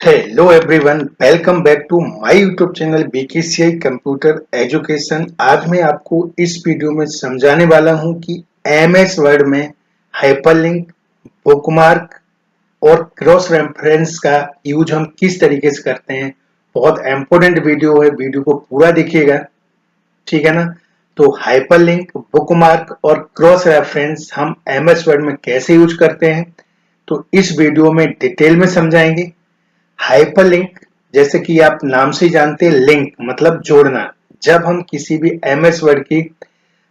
Hello everyone, welcome back to my YouTube channel BKCI computer education. आज मैं आपको इस वीडियो में समझाने वाला हूं कि एमएस वर्ड में हाइपरलिंक, बुकमार्क और क्रॉस रेफरेंस का यूज हम किस तरीके से करते हैं। बहुत इंपॉर्टेंट वीडियो है, वीडियो को पूरा देखिएगा, ठीक है ना। तो हाइपरलिंक, बुकमार्क और क्रॉस रेफरेंस हम एमएस वर्ड में कैसे यूज करते हैं, तो इस वीडियो में डिटेल में समझाएंगे। हाइपरलिंक, जैसे कि आप नाम से ही जानते हैं, लिंक मतलब जोड़ना। जब हम किसी भी एमएस वर्ड की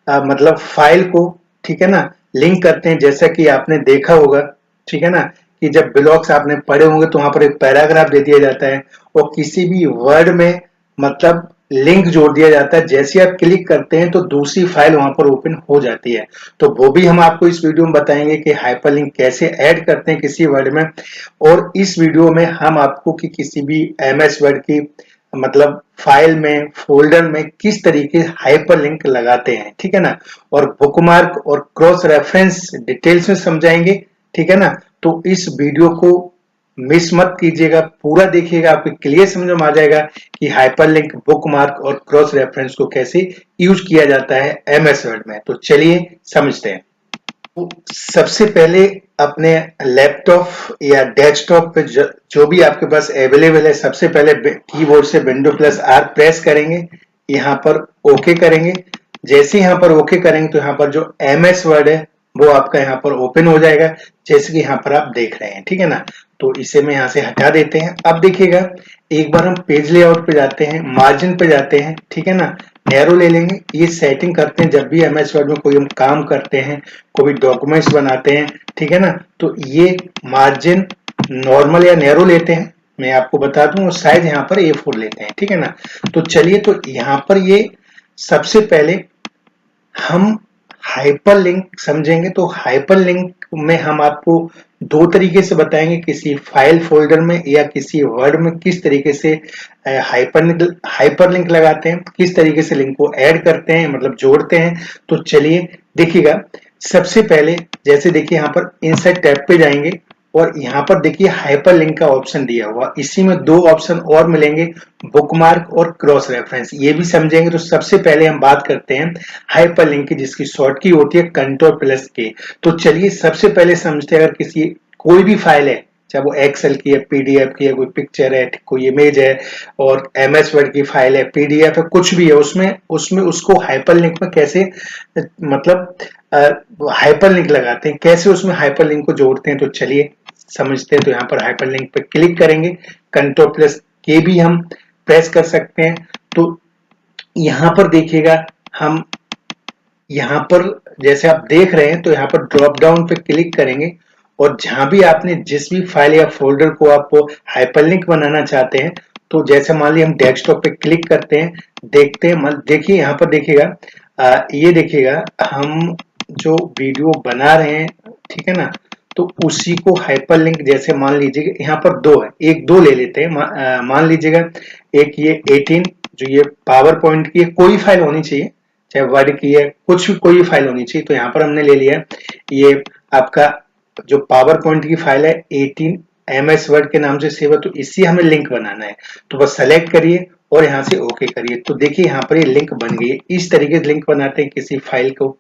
मतलब फाइल को, ठीक है ना, लिंक करते हैं, जैसा कि आपने देखा होगा, ठीक है ना, कि जब ब्लॉक्स आपने पढ़े होंगे तो वहां पर एक पैराग्राफ दे दिया जाता है और किसी भी वर्ड में मतलब लिंक जोड़ दिया जाता है। जैसे आप क्लिक करते हैं तो दूसरी फाइल वहां पर ओपन हो जाती है। तो वो भी हम आपको इस वीडियो में बताएंगे कि हाइपरलिंक कैसे ऐड करते हैं किसी वर्ड में। और इस वीडियो में हम आपको कि किसी भी एमएस वर्ड की मतलब फाइल में, फोल्डर में किस तरीके हाइपरलिंक लगाते हैं, ठीक है ना। और बुकमार्क और क्रॉस रेफरेंस डिटेल्स में समझाएंगे, ठीक है ना। तो इस वीडियो को मिस मत कीजिएगा, पूरा देखिएगा, आपको क्लियर समझ में आ जाएगा कि हाइपरलिंक, बुकमार्क और क्रॉस रेफरेंस को कैसे यूज किया जाता है एमएस वर्ड में। तो चलिए समझते हैं। तो सबसे पहले अपने लैपटॉप या डेस्कटॉप पे जो भी आपके पास अवेलेबल है, सबसे पहले कीबोर्ड से विंडो प्लस आर प्रेस करेंगे, यहाँ पर ओके करेंगे। जैसे यहाँ पर ओके करेंगे तो यहाँ पर जो एमएस वर्ड है वो आपका यहाँ पर ओपन हो जाएगा, जैसे कि यहाँ पर आप देख रहे हैं, ठीक है ना। तो इसे मैं यहाँ से हटा देते हैं। अब देखिएगा, एक बार हम पेज लेआउट पे जाते हैं, मार्जिन पे जाते हैं, ठीक है ना, नैरो ले लेंगे। ये सेटिंग करते हैं जब भी एमएस वर्ड में कोई हम काम करते हैं, कोई डॉक्यूमेंट्स बनाते हैं, ठीक है ना। तो ये मार्जिन नॉर्मल या नैरो लेते हैं, मैं आपको बता दूं, और साइज यहाँ पर A4 लेते हैं, ठीक है ना। तो चलिए, तो यहाँ पर ये सबसे पहले हम हाइपरलिंक समझेंगे। तो हाइपरलिंक में हम आपको दो तरीके से बताएंगे, किसी फाइल फोल्डर में या किसी वर्ड में किस तरीके से हाइपरलिंक लगाते हैं, किस तरीके से लिंक को ऐड करते हैं, मतलब जोड़ते हैं। तो चलिए देखिएगा, सबसे पहले जैसे देखिए यहाँ पर इंसर्ट टैब पे जाएंगे और यहाँ पर देखिए हाइपरलिंक का ऑप्शन दिया हुआ, इसी में दो ऑप्शन और मिलेंगे, बुकमार्क और क्रॉस रेफरेंस, ये भी समझेंगे। तो सबसे पहले हम बात करते हैं हाइपरलिंक की, जिसकी शॉर्ट की होती है Ctrl+K। तो चलिए सबसे पहले समझते हैं, अगर किसी कोई भी फाइल है, चाहे वो एक्सेल की है, पीडीएफ की है, कोई पिक्चर है, कोई इमेज है, और एमएस वर्ड की फाइल है, पीडीएफ है, कुछ भी है, उसमें उसमें उसको हाइपरलिंक में कैसे मतलब हाइपरलिंक लगाते हैं, कैसे उसमें हाइपरलिंक को जोड़ते हैं। तो चलिए समझते हैं। तो यहाँ पर हाइपरलिंक पे क्लिक करेंगे, Ctrl+K भी हम प्रेस कर सकते हैं। तो यहाँ पर देखिएगा, हम यहाँ पर जैसे आप देख रहे हैं, तो यहाँ पर ड्रॉप डाउन पे क्लिक करेंगे और जहां भी आपने जिस भी फाइल या फोल्डर को आप हाइपरलिंक बनाना चाहते हैं, तो जैसे मान लीजिए हम डेस्कटॉप पे क्लिक करते हैं, देखते हैं, देखिए यहाँ पर देखिएगा, ये देखिएगा हम जो वीडियो बना रहे हैं, ठीक है ना, तो उसी को हाइपरलिंक, जैसे मान लीजिए यहाँ पर दो है, एक दो ले लेते हैं, मान लीजिएगा एक ये 18, जो ये पावर पॉइंट की है, कोई फाइल होनी चाहिए, चाहे वर्ड की है, कुछ भी कोई फाइल होनी चाहिए। तो यहाँ पर हमने ले लिया ये आपका जो पावर पॉइंट की फाइल है 18 एमएस वर्ड के नाम से सेव है, तो इसी हमें लिंक बनाना है। तो बस सेलेक्ट करिए और यहाँ से ओके करिए। तो देखिए यहाँ पर ये लिंक बन गई है। इस तरीके से लिंक बनाते हैं किसी फाइल को।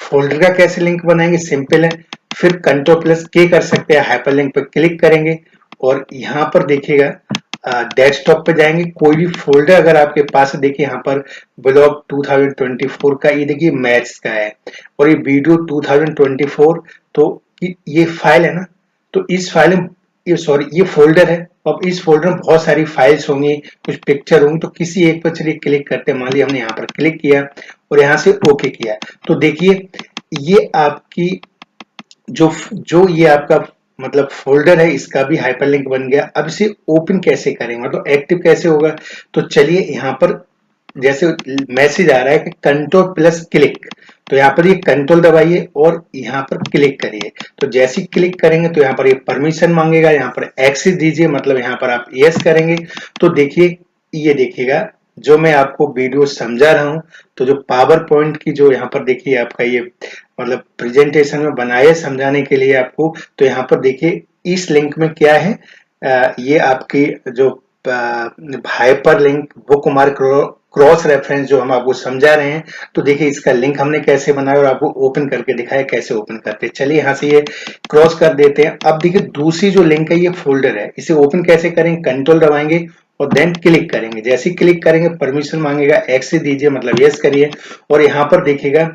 फोल्डर का कैसे लिंक बनाएंगे, सिंपल है, फिर Ctrl+K कर सकते हैं, हाइपरलिंक पर क्लिक करेंगे और यहाँ पर देखिएगा डेस्कटॉप पे जाएंगे, कोई भी फोल्डर अगर आपके पास है, देखिए यहाँ पर ब्लॉग 2024 का, ये देखिए मैथ्स का है, और ये वीडियो 2024, तो ये फाइल है ना, तो इस फाइल में ये फोल्डर है। अब इस फोल्डर में बहुत सारी फाइल्स होंगी, कुछ पिक्चर होंगी, तो किसी एक पर चलिए क्लिक करते हैं। मान लिया हमने यहाँ पर क्लिक किया और यहाँ से ओके किया, तो देखिए ये आपकी जो जो ये आपका मतलब फोल्डर है, इसका भी हाइपरलिंक बन गया। अब इसे ओपन कैसे करें, मतलब एक्टिव कैसे होगा। तो चलिए यहाँ पर जैसे मैसेज आ रहा है कि Ctrl+क्लिक, तो यहाँ पर ये कंट्रोल दबाइए और यहाँ पर क्लिक करिए। तो जैसे ही क्लिक करेंगे तो यहाँ पर ये परमिशन मांगेगा, यहाँ पर एक्सेस दीजिए, मतलब यहाँ पर आप यस करेंगे। तो देखिए, ये देखिएगा जो मैं आपको वीडियो समझा रहा हूँ, तो जो पावर पॉइंट की जो यहाँ पर देखिए आपका ये मतलब प्रेजेंटेशन में बनाए समझाने के लिए आपको, तो यहाँ पर देखिए इस लिंक में क्या है, ये आपकी जो hyper link book mark cross reference जो हम आपको समझा रहे हैं, तो देखिए इसका लिंक हमने कैसे बनाया और आपको ओपन करके दिखाया कैसे ओपन करते हैं। चलिए यहाँ से ये क्रॉस कर देते हैं। अब देखिए दूसरी जो लिंक है ये फोल्डर है, इसे ओपन कैसे करेंगे, कंट्रोल दबाएंगे और देन क्लिक करेंगे। जैसे ही क्लिक करेंगे परमिशन मांगेगा, एक्सेस दीजिए मतलब यस करिए और यहाँ पर देखिएगा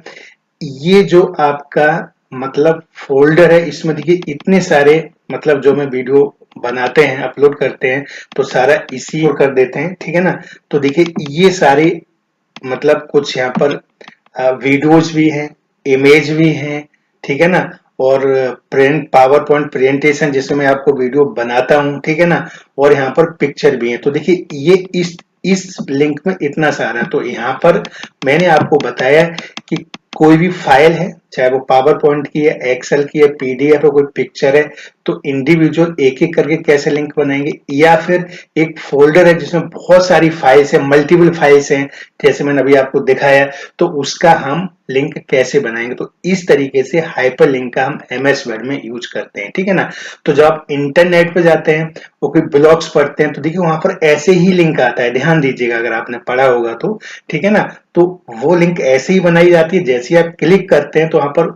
ये जो आपका मतलब फोल्डर है इसमें देखिए इतने सारे मतलब जो मैं वीडियो बनाते हैं अपलोड करते हैं तो सारा इसी और कर देते हैं, ठीक है ना। तो देखिए ये सारे मतलब कुछ यहाँ पर वीडियोज भी हैं, इमेज भी हैं, ठीक है ना, और प्रिंट पावर पॉइंट प्रेजेंटेशन जिसमें मैं आपको वीडियो बनाता हूँ, ठीक है ना, और यहाँ पर पिक्चर भी है। तो देखिए ये इस लिंक में इतना सारा, तो यहाँ पर मैंने आपको बताया कि कोई भी फाइल है चाहे वो पावर पॉइंट की है, एक्सेल की है, पीडीएफ है, कोई पिक्चर है, तो इंडिविजुअल एक एक करके कैसे लिंक बनाएंगे, या फिर एक फोल्डर है जिसमें बहुत सारी फाइल्स है, मल्टीपल फाइल्स हैं जैसे मैंने अभी आपको दिखाया, तो उसका हम लिंक कैसे बनाएंगे। तो इस तरीके से हाइपर लिंक का हम एमएस वर्ड में यूज करते हैं, ठीक है ना। तो जब आप इंटरनेट पे जाते हैं वो कोई ब्लॉग्स पढ़ते हैं तो देखिए वहां पर ऐसे ही लिंक आता है, ध्यान दीजिएगा अगर आपने पढ़ा होगा तो, ठीक है ना। तो वो लिंक ऐसे ही बनाई जाती है, जैसे आप क्लिक करते हैं तो वहां पर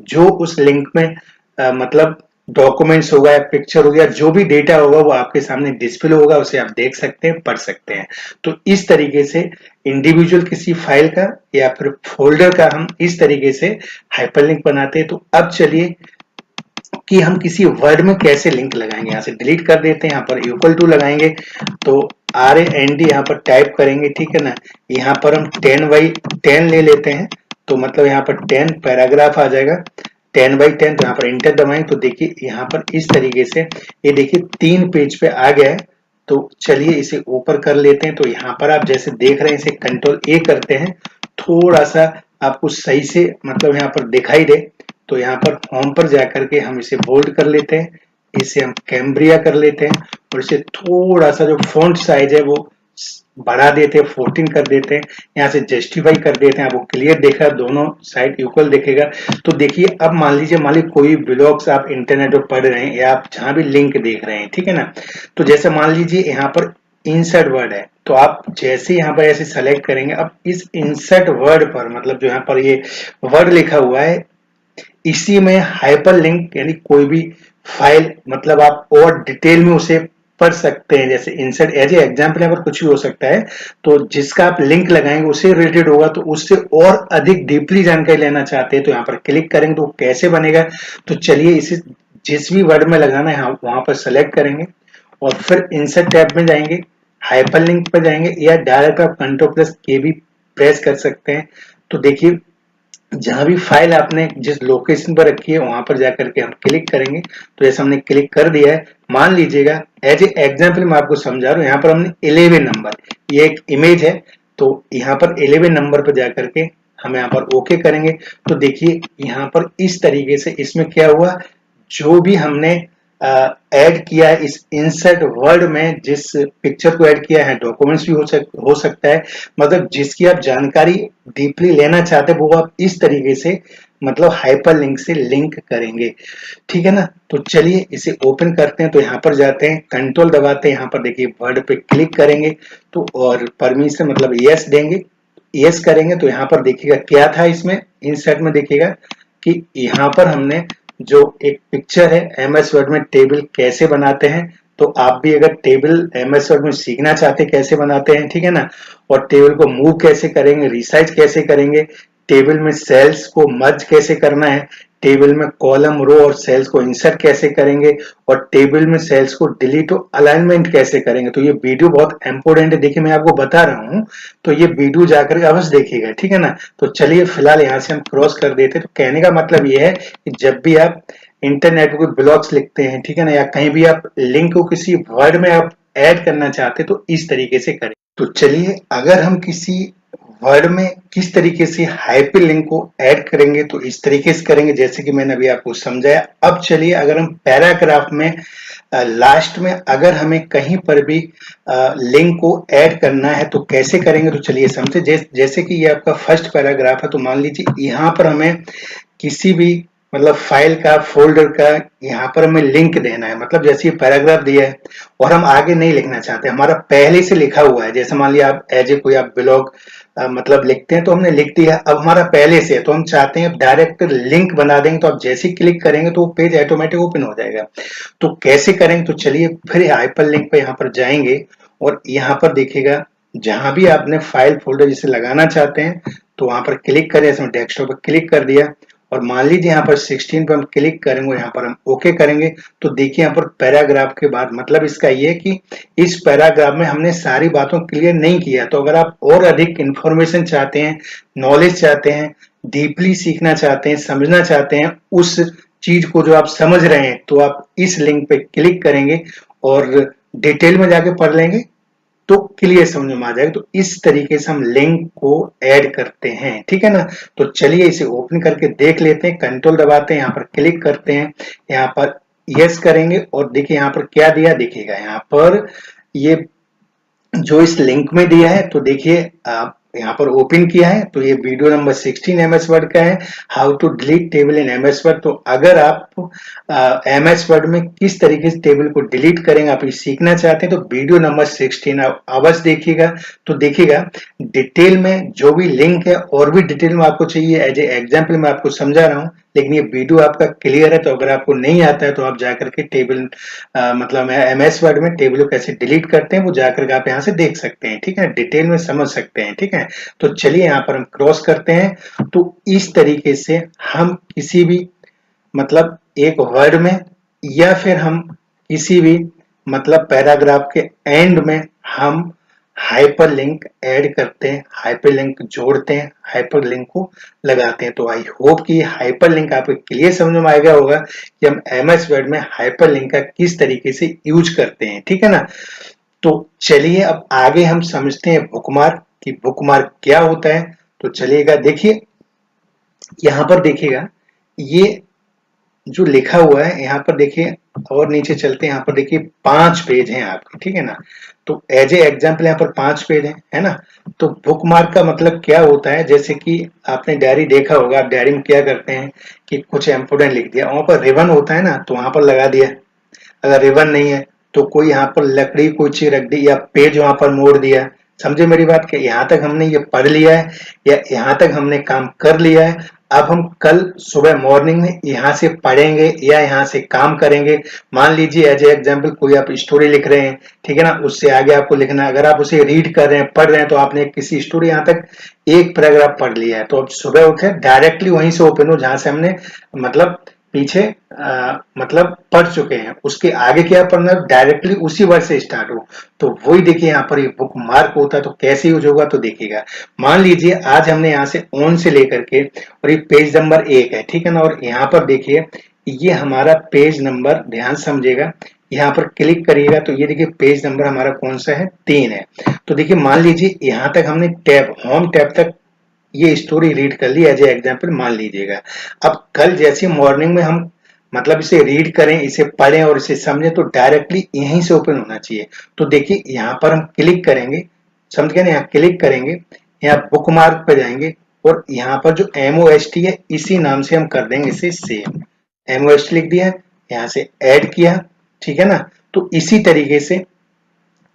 जो उस लिंक में मतलब डॉक्यूमेंट्स होगा या पिक्चर होगा, जो भी डेटा होगा वो आपके सामने डिस्प्ले होगा, उसे आप देख सकते हैं, पढ़ सकते हैं। तो इस तरीके से इंडिविजुअल किसी फाइल का या फिर फोल्डर का हम इस तरीके से हाइपरलिंक बनाते हैं। तो अब चलिए कि हम किसी वर्ड में कैसे लिंक लगाएंगे। यहाँ से डिलीट कर देते हैं, यहाँ पर इक्वल टू लगाएंगे तो RAND यहाँ पर टाइप करेंगे, ठीक है ना। यहाँ पर हम 10x10 ले लेते हैं, तो मतलब यहाँ पर 10 पैराग्राफ आ जाएगा, 10x10। तो यहाँ पर इंटर दबाएं तो देखिए यहाँ पर इस तरीके से ये देखिए 3 पेज पे आ गया है। तो चलिए इसे ऊपर कर लेते हैं। तो यहाँ पर आप जैसे देख रहे हैं इसे कंट्रोल A करते हैं, थोड़ा सा आपको सही से मतलब यहाँ पर दिखाई दे, तो यहाँ पर होम पर जाकर के हम इसे बोल्ड कर लेते हैं, इसे हम कैम्ब्रिया कर लेते हैं और इसे थोड़ा सा जो फॉन्ट साइज है वो बढ़ा देते हैं, 14 कर देते हैं। यहाँ से जस्टिफाई कर देते हैं, आपको क्लियर देखा, दोनों साइड इक्वल दिखेगा। तो देखिए अब मान लीजिए कोई ब्लॉग्स आप इंटरनेट पर पढ़ रहे हैं या आप जहां भी लिंक देख रहे हैं, ठीक है ना। तो जैसे मान लीजिए यहाँ पर इंसर्ट वर्ड है, तो आप जैसे यहाँ पर ऐसे सेलेक्ट करेंगे, अब इस इंसर्ट वर्ड पर मतलब जो यहाँ पर ये वर्ड लिखा हुआ है इसी में हाइपर लिंक यानी कोई भी फाइल मतलब आप और डिटेल में उसे पढ़ सकते हैं। जैसे इंसर्ट एज ए एग्जाम्पल यहाँ पर कुछ भी हो सकता है, तो जिसका आप लिंक लगाएंगे उससे रिलेटेड होगा, तो उससे और अधिक डीपली जानकारी लेना चाहते हैं तो यहाँ पर क्लिक करेंगे तो कैसे बनेगा। तो चलिए इसे जिस भी वर्ड में लगाना है वहां पर सेलेक्ट करेंगे और फिर इंसर्ट टैब में जाएंगे, हाइपर लिंक पर जाएंगे या डायरेक्ट आप कंट्रोल+K भी प्रेस कर सकते हैं। तो देखिए जहां भी फाइल आपने जिस लोकेशन पर रखी है वहां पर जाकर के हम क्लिक करेंगे। तो जैसे हमने क्लिक कर दिया है, मान लीजिएगा एज ए एग्जाम्पल मैं आपको समझा रहा हूँ, यहाँ पर हमने 11 नंबर, ये एक इमेज है, तो यहाँ पर 11 नंबर पर जाकर के हम यहाँ पर ओके करेंगे। तो देखिए यहाँ पर इस तरीके से इसमें क्या हुआ, जो भी हमने ऐड किया है इस इंसर्ट वर्ड में, जिस पिक्चर को ऐड किया है, डॉक्यूमेंट्स भी हो सकता है, मतलब जिसकी आप जानकारी डीपली लेना चाहते हैं वो आप इस तरीके से मतलब हाइपर लिंक से लिंक करेंगे, ठीक है ना। तो चलिए इसे ओपन करते हैं। तो यहाँ पर जाते हैं, कंट्रोल दबाते हैं, यहाँ पर देखिए वर्ड पे क्लिक करेंगे तो और परमिशन मतलब यस देंगे, यस करेंगे तो यहाँ पर देखिएगा क्या था इसमें इंसर्ट में, देखिएगा कि यहाँ पर हमने जो एक पिक्चर है एमएस वर्ड में टेबल कैसे बनाते हैं। तो आप भी अगर टेबल एमएस वर्ड में सीखना चाहते हैं कैसे बनाते हैं, ठीक है ना, और टेबल को मूव कैसे करेंगे, रिसाइज कैसे करेंगे, टेबल में सेल्स को मर्ज कैसे करना है, टेबल में कॉलम रो और सेल्स को इंसर्ट कैसे करेंगे और टेबल में सेल्स को डिलीट और अलाइनमेंट कैसे करेंगे, तो ये वीडियो बहुत इंपॉर्टेंट है। देखिए मैं आपको बता रहा हूँ, तो ये वीडियो जाकर अवश्य देखिएगा, ठीक है ना। तो चलिए फिलहाल यहाँ से हम क्रॉस कर देते हैं। तो कहने का मतलब ये है कि जब भी आप इंटरनेट पर कोई ब्लॉग्स लिखते हैं, ठीक है ना, या कहीं भी आप लिंक को किसी वर्ड में आप ऐड करना चाहते हैं तो इस तरीके से करें। तो चलिए अगर हम किसी वर्ड में किस तरीके से हाइपर लिंक को ऐड करेंगे तो इस तरीके से करेंगे जैसे कि मैंने अभी आपको समझाया। अब चलिए अगर हम पैराग्राफ में लास्ट में अगर हमें कहीं पर भी लिंक को ऐड करना है तो कैसे करेंगे, तो चलिए समझे। जैसे कि ये आपका फर्स्ट पैराग्राफ है, तो मान लीजिए यहाँ पर हमें किसी भी मतलब फाइल का, फोल्डर का, यहाँ पर हमें लिंक देना है। मतलब जैसे ये पैराग्राफ दिया है और हम आगे नहीं लिखना चाहते, हमारा पहले से लिखा हुआ है। जैसे मान लिया आप एज ए कोई आप ब्लॉग मतलब लिखते हैं तो हमने लिख दिया, अब हमारा पहले से है तो हम चाहते हैं डायरेक्ट लिंक बना देंगे, तो आप जैसे ही क्लिक करेंगे तो वो पेज ऑटोमेटिक ओपन हो जाएगा। तो कैसे करेंगे, तो चलिए फिर हाइपर लिंक पे यहाँ पर जाएंगे और यहाँ पर देखिएगा जहां भी आपने फाइल फोल्डर जिसे लगाना चाहते हैं तो वहां पर क्लिक करें। इसमें डेस्कटॉप पर क्लिक कर दिया और मान लीजिए यहाँ पर 16 पर हम क्लिक करेंगे, यहाँ पर हम ओके करेंगे तो देखिए यहाँ पर पैराग्राफ के बाद मतलब इसका ये है कि इस पैराग्राफ में हमने सारी बातों क्लियर नहीं किया। तो अगर आप और अधिक इंफॉर्मेशन चाहते हैं, नॉलेज चाहते हैं, डीपली सीखना चाहते हैं, समझना चाहते हैं उस चीज को जो आप समझ रहे हैं, तो आप इस लिंक पे क्लिक करेंगे और डिटेल में जाके पढ़ लेंगे तो क्लियर समझ में आ जाएगा। तो इस तरीके से हम लिंक को ऐड करते हैं, ठीक है ना। तो चलिए इसे ओपन करके देख लेते हैं। कंट्रोल दबाते हैं, यहाँ पर क्लिक करते हैं, यहाँ पर यस करेंगे और देखिए यहाँ पर क्या दिया दिखेगा। यहाँ पर ये जो इस लिंक में दिया है, तो देखिए आप यहाँ पर ओपन किया है तो ये वीडियो नंबर 16 एमएस वर्ड का है, how to delete table in MS Word. तो अगर आप एमएस वर्ड में किस तरीके से टेबल को डिलीट करेंगे आप ये सीखना चाहते हैं तो वीडियो नंबर 16 आप अवश्य देखिएगा। तो देखिएगा डिटेल में जो भी लिंक है और भी डिटेल में आपको चाहिए, एज ए एग्जाम्पल मैं आपको समझा रहा हूँ, लेकिन ये वीडियो आपका क्लियर है। तो अगर आपको नहीं आता है तो आप जाकर के टेबल मतलब एमएस वर्ड में टेबल को कैसे डिलीट करते हैं वो जाकर के आप यहाँ से देख सकते हैं, ठीक है, डिटेल में समझ सकते हैं, ठीक है। तो चलिए यहाँ पर हम क्रॉस करते हैं। तो इस तरीके से हम किसी भी मतलब एक वर्ड में या फिर हम किसी भी मतलब पैराग्राफ के एंड में हम हाइपरलिंक ऐड करते हैं, हाइपरलिंक जोड़ते हैं, हाइपरलिंक को लगाते हैं। तो आई होप कि हाइपरलिंक आपको क्लियर समझ में आ गया होगा कि हम एमएस वर्ड में हाइपरलिंक का किस तरीके से यूज करते हैं, ठीक है ना। तो चलिए अब आगे हम समझते हैं बुकमार्क कि बुकमार्क क्या होता है। तो चलिएगा देखिए यहाँ पर देखिएगा ये जो लिखा हुआ है यहाँ पर देखिए, और नीचे चलते हैं, यहाँ पर देखिए 5 पेज हैं आपके, ठीक है ना। तो एज ए एग्जाम्पल यहाँ पर 5 पेज हैं, है ना। तो बुकमार्क का मतलब क्या होता है, जैसे कि आपने डायरी देखा होगा, आप डायरी में क्या करते हैं कि कुछ इंपोर्टेंट लिख दिया, वहां पर रिबन होता है ना तो वहां पर लगा दिया। अगर रिबन नहीं है तो कोई यहाँ पर लकड़ी कोई चीज रख दी या पेज वहां पर मोड़ दिया। समझे मेरी बात, कि यहाँ तक हमने ये पढ़ लिया है या यहाँ तक हमने काम कर लिया है। अब हम कल सुबह मॉर्निंग में यहाँ से पढ़ेंगे या यहाँ से काम करेंगे। मान लीजिए एज ए एग्जाम्पल कोई आप स्टोरी लिख रहे हैं, ठीक है ना, उससे आगे आपको लिखना है। अगर आप उसे रीड कर रहे हैं, पढ़ रहे हैं, तो आपने किसी स्टोरी यहाँ तक एक पैराग्राफ पढ़ लिया है, तो अब सुबह उठे डायरेक्टली वहीं से ओपन हो जहां से हमने मतलब पीछे मतलब पढ़ चुके हैं, उसके आगे क्या पढ़ना है डायरेक्टली उसी वर्ड से स्टार्ट हो। तो वही देखिए यहाँ पर ये बुक मार्क होता है। तो कैसे यूज होगा तो देखिएगा, मान लीजिए आज हमने यहाँ से ऑन से लेकर के और ये पेज नंबर 1 है, ठीक है ना, और यहाँ पर देखिए ये हमारा पेज नंबर, ध्यान समझिएगा, यहाँ पर क्लिक करिएगा तो ये देखिए पेज नंबर हमारा कौन सा है, 3 है। तो देखिए मान लीजिए यहाँ तक हमने टैब, होम टैब तक ये स्टोरी रीड कर ली एज ए एग्जाम्पल मान लीजिएगा। अब कल जैसे मॉर्निंग में हम मतलब इसे रीड करें, इसे पढ़ें और इसे समझें तो डायरेक्टली यहीं से ओपन होना चाहिए। तो देखिए यहाँ पर हम क्लिक करेंगे, समझ गए ना, यहाँ क्लिक करेंगे, यहाँ बुक मार्क पे जाएंगे और यहाँ पर जो MOST है इसी नाम से हम कर देंगे इसे सेव। MOST लिख दिया, यहाँ से ऐड किया, ठीक है ना। तो इसी तरीके से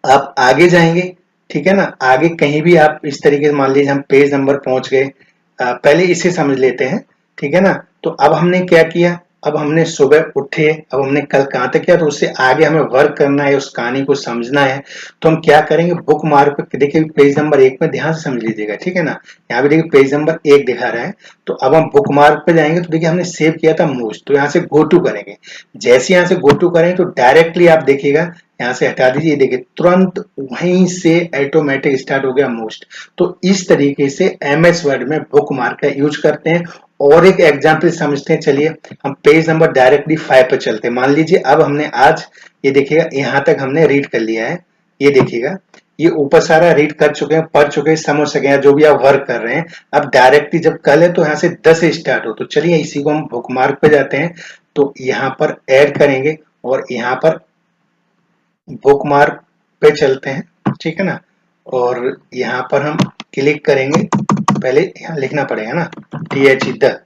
आप आगे जाएंगे, ठीक है ना। आगे कहीं भी आप इस तरीके से मान लीजिए हम पेज नंबर पहुंच गए, पहले इसे समझ लेते हैं, ठीक है ना। तो अब हमने क्या किया, अब हमने सुबह उठे, अब हमने कल कहाँ तक किया, तो उससे आगे हमें वर्क करना है, उस कहानी को समझना है। तो हम क्या करेंगे, बुक मार्क पे देखिए पेज नंबर 1 में ध्यान से समझ लीजिएगा, ठीक है ना। यहाँ पे देखिए पेज नंबर 1 दिखा रहा है। तो अब हम बुक मार्क पे जाएंगे तो देखिए हमने सेव किया था मोस्ट, तो यहाँ से गो टू करेंगे। जैसे यहाँ से गो टू करेंगे तो डायरेक्टली आप देखिएगा, यहाँ से हटा दीजिए, देखिए तुरंत वहीं से ऑटोमेटिक स्टार्ट हो गया मोस्ट। तो इस तरीके से एमएस वर्ड में बुक मार्क का यूज करते हैं। और एक एग्जांपल समझते हैं, चलिए हम पेज नंबर डायरेक्टली 5 पे चलते हैं। मान लीजिए अब हमने आज ये देखिएगा यहाँ तक हमने रीड कर लिया है, ये देखिएगा ये ऊपर सारा रीड कर चुके हैं, पढ़ चुके हैं, समझ सके हैं जो भी आप वर्क कर रहे हैं। अब डायरेक्टली जब कल है तो यहाँ से 10 से स्टार्ट हो। तो चलिए इसी को हम बुक मार्क पे जाते हैं, तो यहाँ पर ऐड करेंगे और यहाँ पर बुक मार्क पे चलते हैं, ठीक है ना। और यहाँ पर हम क्लिक करेंगे, पहले यहाँ लिखना पड़ेगा ना TH द,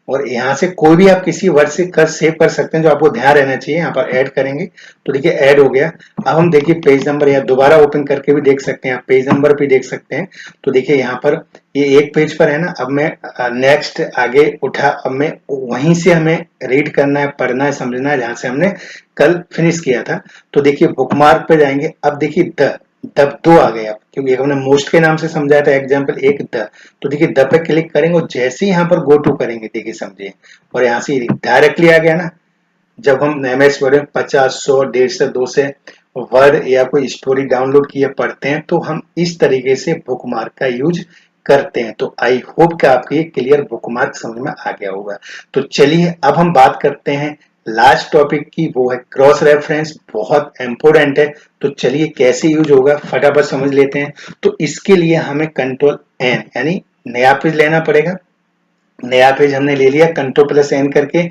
और यहाँ से कोई भी आप किसी वर्ड से कर सेव कर सकते हैं, जो आपको ध्यान रहना चाहिए। यहाँ पर ऐड करेंगे तो देखिए ऐड हो गया। अब हम देखिए पेज नंबर या दोबारा ओपन करके भी देख सकते हैं, आप पेज नंबर भी देख सकते हैं। तो देखिए यहाँ पर ये एक पेज पर है ना, अब मैं नेक्स्ट आगे उठा, अब मैं वहीं से हमें रीड करना है, पढ़ना है, समझना है, जहां से हमने कल फिनिश किया था। तो देखिए बुकमार्क पे जाएंगे। अब देखिए दब दो आ गया, क्योंकि हमने मोस्ट के नाम से समझाया था एग्जाम्पल एक द। तो देखिए द पे क्लिक करेंगे और जैसे ही यहाँ पर गो टू करेंगे देखिए समझिए, और यहाँ से डायरेक्टली आ गया ना। जब हम एमएस वर्ड में 50, 100, 150, 200 वर्ड या कोई स्टोरी डाउनलोड किए पढ़ते हैं, तो हम इस तरीके से बुकमार्क का यूज करते हैं। तो आई होप कि आपको ये क्लियर बुकमार्क समझ में आ गया होगा। तो चलिए अब हम बात करते हैं लास्ट टॉपिक की, वो है क्रॉस रेफरेंस। बहुत इंपॉर्टेंट है, तो चलिए कैसे यूज होगा फटाफट समझ लेते हैं। तो इसके लिए हमें कंट्रोल एन यानी नया पेज लेना पड़ेगा। नया पेज हमने ले लिया कंट्रोल प्लस एन करके।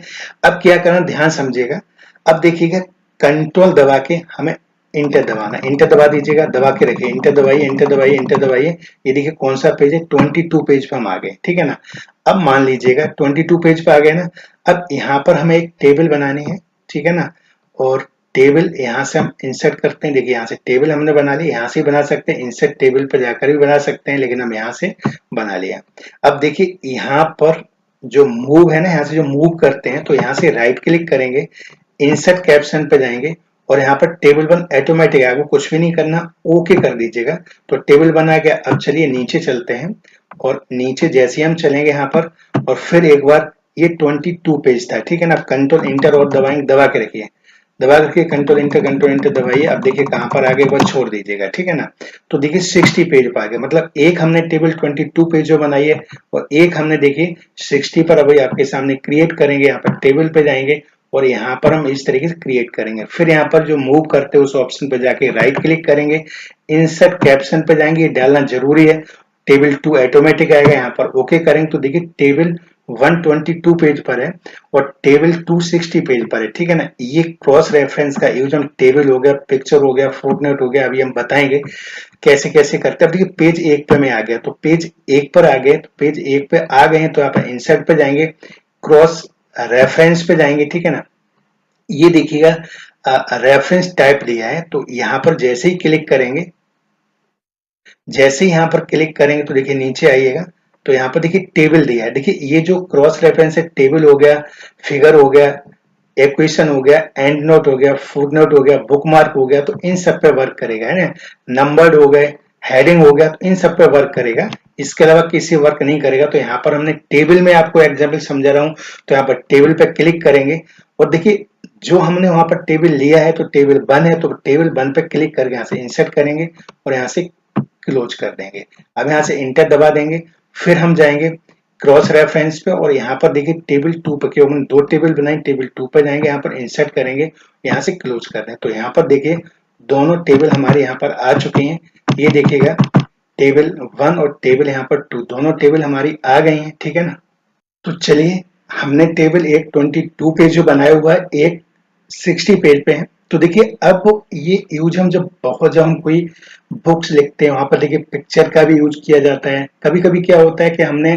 अब क्या करना, ध्यान समझिएगा। अब देखिएगा कंट्रोल दबा के हमें इंटर दबाना, इंटर दबा दीजिएगा, दबा के रखिए, इंटर दबाइए, इंटर दबाइए, इंटर दबाइए। ये देखिए कौन सा पेज है, 22 पेज पे हम आ गए, ठीक है ना। अब मान लीजिएगा 22 पेज पे आ गए ना। अब यहाँ पर हमें एक टेबल बनानी है, ठीक है ना। और टेबल यहाँ से हम इंसर्ट करते हैं। देखिए यहाँ से टेबल हमने बना ली, यहाँ से बना सकते हैं, इंसर्ट टेबल पर जाकर भी बना सकते हैं, लेकिन हम यहाँ से बना लिया। अब देखिए यहाँ पर जो मूव है ना, यहाँ से जो मूव करते हैं, तो यहाँ से राइट क्लिक करेंगे, इंसर्ट कैप्शन पे जाएंगे और यहाँ पर टेबल वन ऑटोमेटिक है, आपको कुछ भी नहीं करना, ओके कर दीजिएगा। तो टेबल बन आ गया। अब चलिए नीचे चलते हैं, और नीचे जैसे हम चलेंगे यहाँ पर, और फिर एक बार ये 22 पेज था, ठीक है ना। कंट्रोल इंटर और दबाएंगे, दबा के रखिए, दबा करके कंट्रोल इंटर दबाइए। अब देखिए कहां पर आगे, एक बार छोड़ दीजिएगा, ठीक है ना। तो देखिए 60 पेज पर आ गया, मतलब एक हमने टेबल 22 पेज जो बनाई है, और एक हमने देखिए 60 पर अभी आपके सामने क्रिएट करेंगे। यहाँ पर टेबल पे जाएंगे और यहाँ पर हम इस तरीके से क्रिएट करेंगे। फिर यहाँ पर जो मूव करते हैं उस ऑप्शन पे जाके राइट क्लिक करेंगे, इंसर्ट कैप्शन पे जाएंगे, ये डालना जरूरी है। टेबल 2 ऑटोमेटिक आएगा, यहाँ पर ओके करेंगे तो देखिए टेबल 122 पेज पर है और टेबल 260 पेज पर है, ठीक है ना। ये क्रॉस रेफरेंस का यूज हम टेबल हो गया, पिक्चर हो गया, फुटनोट हो गया, अभी हम बताएंगे कैसे कैसे करते हैं। अब देखिए पेज एक पे मैं आ गया, तो पेज एक पर आ गए, तो पेज एक पे आ गए हैं तो आप इंसर्ट पे जाएंगे, क्रॉस रेफरेंस पे जाएंगे, ठीक है ना। ये देखिएगा रेफरेंस टाइप दिया है, तो यहाँ पर जैसे ही क्लिक करेंगे, जैसे ही यहाँ पर क्लिक करेंगे तो देखिए नीचे आइएगा, तो यहाँ पर देखिए टेबल दिया है। देखिए ये जो क्रॉस रेफरेंस है, टेबल हो गया, फिगर हो गया, इक्वेशन हो गया, एंड नोट हो गया, फुट नोट हो गया, बुकमार्क हो गया, तो इन सब पे वर्क करेगा, है ना। नंबर्ड हो गए, हेडिंग हो गया, तो इन सब पे वर्क करेगा, इसके अलावा किसी वर्क नहीं करेगा। तो यहाँ पर हमने टेबल में आपको एग्जाम्पल समझा रहा हूँ, तो यहाँ पर टेबल पे क्लिक करेंगे और देखिए जो हमने वहां पर टेबल लिया है, तो टेबल वन है, तो टेबल वन पे क्लिक करके यहाँ से इंसर्ट करेंगे और यहाँ से क्लोज कर देंगे। अब यहाँ से इंटर दबा देंगे, फिर हम जाएंगे क्रॉस रेफरेंस पे और यहाँ पर देखिए टेबल 2 पे, क्योंकि हमने 2 टेबल बनाई, टेबल 2 पे जाएंगे, यहाँ पर इंसर्ट करेंगे, यहाँ से क्लोज कर दें। तो यहाँ पर देखिए दोनों टेबल हमारे यहाँ पर आ चुके हैं। ये देखिएगा टेबल 1 और टेबल यहाँ पर 2, दोनों टेबल हमारी आ गई हैं, ठीक है ना। तो चलिए हमने टेबल एक 22 पेज जो बनाया हुआ है, एक 60 पेज पे है। तो देखिए अब ये यूज हम जब हम कोई बुक्स लिखते हैं, वहां पर देखिए पिक्चर का भी यूज किया जाता है। कभी कभी क्या होता है कि हमने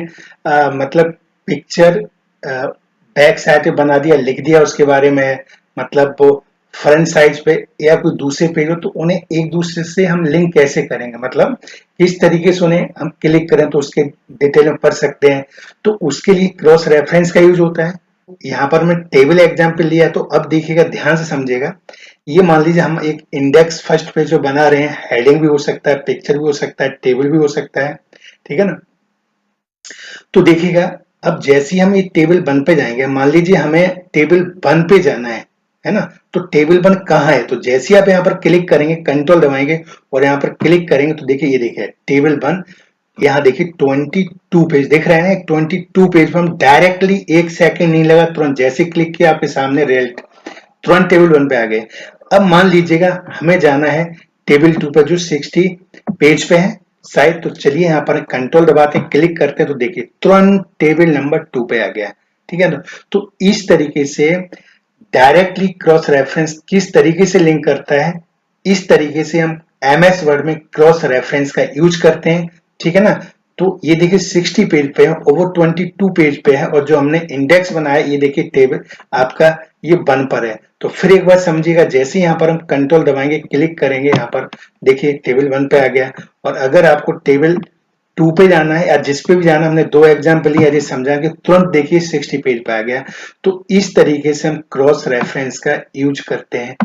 मतलब पिक्चर बैक साइड पे बना दिया, लिख दिया उसके बारे में, मतलब वो फ्रंट साइड पे या कोई दूसरे पेज हो, तो उन्हें एक दूसरे से हम लिंक कैसे करेंगे, मतलब किस तरीके से उन्हें हम क्लिक करें तो उसके डिटेल में पढ़ सकते हैं। तो उसके लिए क्रॉस रेफरेंस का यूज होता है। यहाँ पर मैं टेबल एग्जाम्पल लिया है, तो अब देखिएगा ध्यान से समझिएगा। ये मान लीजिए हम एक इंडेक्स फर्स्ट पेज जो बना रहे हैं, हेडिंग भी हो सकता है, पिक्चर भी हो सकता है, टेबल भी हो सकता है, ठीक है ना। तो देखिएगा अब जैसे ही हम ये टेबल वन पे जाएंगे, मान लीजिए हमें टेबल वन पे जाना है ना। तो टेबल वन कहाँ है, तो जैसे ही आप यहाँ पर क्लिक करेंगे, कंट्रोल दबाएंगे और यहाँ पर क्लिक करेंगे, तो देखिए ये देखिए टेबल वन, यहाँ देखिए 22 पेज दिख रहे हैं। 22 पेज पर हम डायरेक्टली एक सेकंड नहीं लगा, तुरंत जैसे क्लिक किया आपके सामने रेल्ट तुरंत टेबल वन पे आ गए। अब मान लीजिएगा हमें जाना है टेबल 2 पर जो 60 पेज पे है शायद, तो चलिए यहाँ पर कंट्रोल दबाते क्लिक करते हैं, तो देखिए तुरंत टेबल नंबर 2 पे आ गया, ठीक है ना। तो इस तरीके से डायरेक्टली क्रॉस रेफरेंस किस तरीके से लिंक करता है, इस तरीके से हम एमएस वर्ड में क्रॉस रेफरेंस का यूज करते हैं, ठीक है ना। तो ये देखिए 60 पेज पे है, ओवर 22 पेज पे है, और जो हमने इंडेक्स बनाया ये देखिए टेबल आपका ये 1 पर है। तो फिर एक बार समझिएगा, जैसे ही यहाँ पर हम कंट्रोल दबाएंगे, क्लिक करेंगे, यहाँ पर देखिए टेबल 1 पे आ गया। और अगर आपको टेबल 2 पे जाना है या जिस पे भी जाना, हमने 2 एग्जाम्पल लिया जी समझा के, तुरंत देखिए 60 पेज पे आ गया। तो इस तरीके से हम क्रॉस रेफरेंस का यूज करते हैं।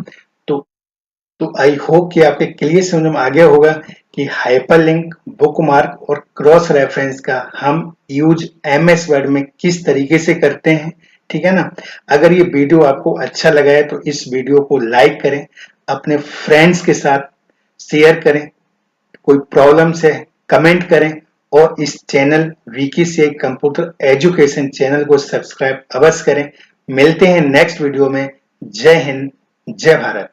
तो आई होप कि आपके क्लियर समझ में आ गया होगा कि हाइपरलिंक, बुकमार्क और क्रॉस रेफरेंस का हम यूज एमएस वर्ड में किस तरीके से करते हैं। ठीक है ना। अगर ये वीडियो आपको अच्छा लगा है तो इस वीडियो को लाइक करें, अपने फ्रेंड्स के साथ शेयर करें, कोई प्रॉब्लम्स है कमेंट करें, और इस channel VKCI computer education channel को सब्सक्राइब अवश्य करें। मिलते हैं नेक्स्ट वीडियो में। जय हिंद, जय भारत।